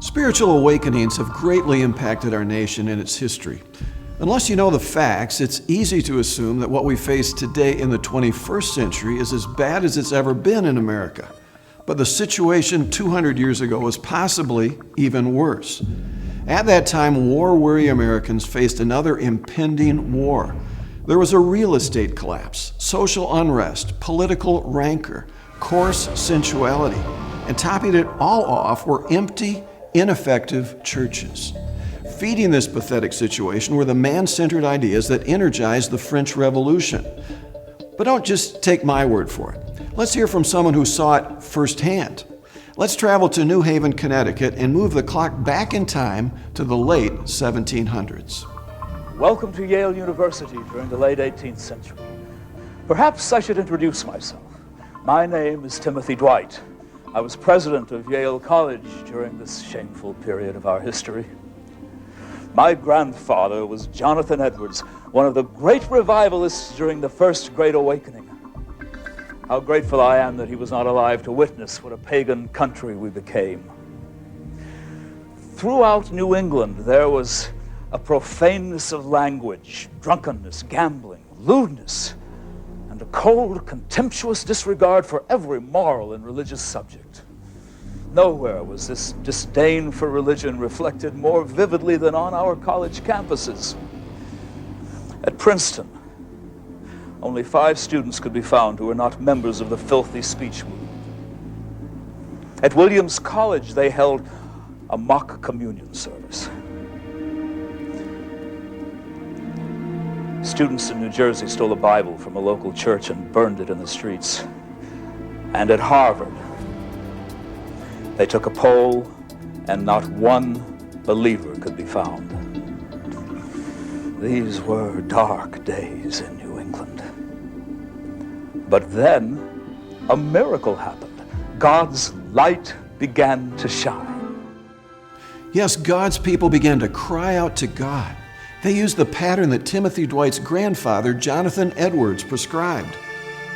Spiritual awakenings have greatly impacted our nation and its history. Unless you know the facts, it's easy to assume that what we face today in the 21st century is as bad as it's ever been in America. But the situation 200 years ago was possibly even worse. At that time, war-weary Americans faced another impending war. There was a real estate collapse, social unrest, political rancor, coarse sensuality, and topping it all off were empty, ineffective churches. Feeding this pathetic situation were the man-centered ideas that energized the French Revolution. But don't just take my word for it. Let's hear from someone who saw it firsthand. Let's travel to New Haven, Connecticut, and move the clock back in time to the late 1700s. Welcome to Yale University during the late 18th century. Perhaps I should introduce myself. My name is Timothy Dwight. I was president of Yale College during this shameful period of our history. My grandfather was Jonathan Edwards, one of the great revivalists during the First Great Awakening. How grateful I am that he was not alive to witness what a pagan country we became. Throughout New England, there was a profaneness of language, drunkenness, gambling, lewdness, and a cold, contemptuous disregard for every moral and religious subject. Nowhere was this disdain for religion reflected more vividly than on our college campuses. At Princeton, only 5 students could be found who were not members of the filthy speech movement. At Williams College, they held a mock communion service. Students in New Jersey stole a Bible from a local church and burned it in the streets. And at Harvard, they took a poll and not one believer could be found. These were dark days in New England. But then a miracle happened. God's light began to shine. Yes, God's people began to cry out to God. They used the pattern that Timothy Dwight's grandfather, Jonathan Edwards, prescribed.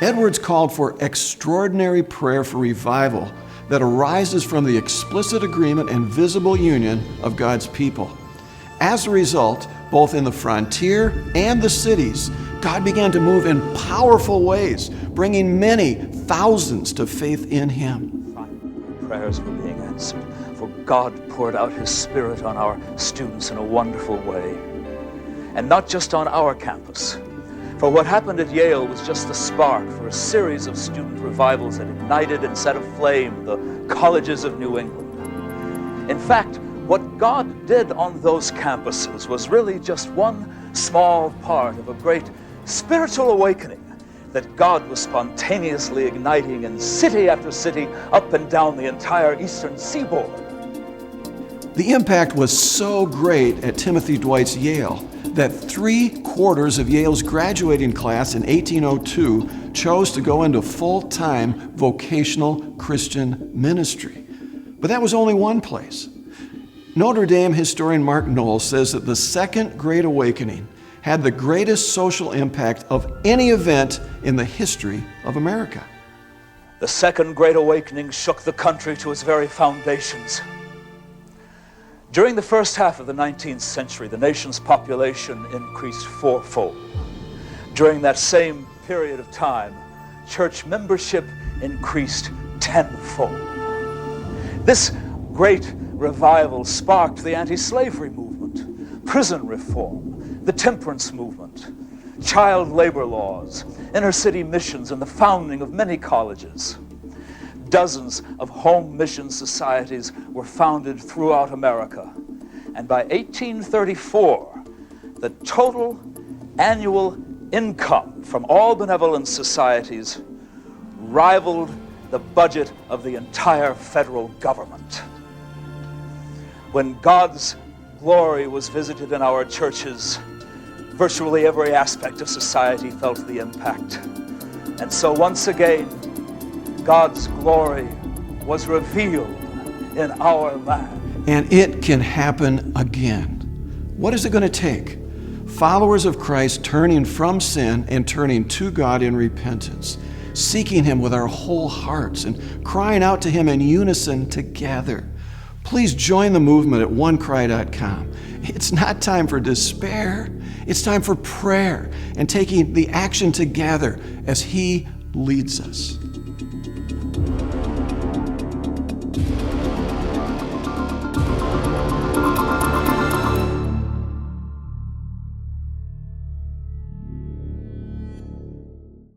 Edwards called for extraordinary prayer for revival that arises from the explicit agreement and visible union of God's people. As a result, both in the frontier and the cities, God began to move in powerful ways, bringing many thousands to faith in Him. Prayers were being answered, for God poured out His Spirit on our students in a wonderful way. And not just on our campus. For what happened at Yale was just the spark for a series of student revivals that ignited and set aflame the colleges of New England. In fact, what God did on those campuses was really just one small part of a great spiritual awakening that God was spontaneously igniting in city after city up and down the entire eastern seaboard. The impact was so great at Timothy Dwight's Yale that 3/4 of Yale's graduating class in 1802 chose to go into full-time vocational Christian ministry. But that was only one place. Notre Dame historian Mark Knoll says that the Second Great Awakening had the greatest social impact of any event in the history of America. The Second Great Awakening shook the country to its very foundations. During the first half of the 19th century, the nation's population increased 4-fold. During that same period of time, church membership increased 10-fold. This great revival sparked the anti-slavery movement, prison reform, the temperance movement, child labor laws, inner-city missions, and the founding of many colleges. Dozens of home mission societies were founded throughout America. And by 1834, the total annual income from all benevolent societies rivaled the budget of the entire federal government. When God's glory was visited in our churches, virtually every aspect of society felt the impact. And so once again, God's glory was revealed in our land. And it can happen again. What is it going to take? Followers of Christ turning from sin and turning to God in repentance, seeking Him with our whole hearts and crying out to Him in unison together. Please join the movement at onecry.com. It's not time for despair. It's time for prayer and taking the action together as He leads us.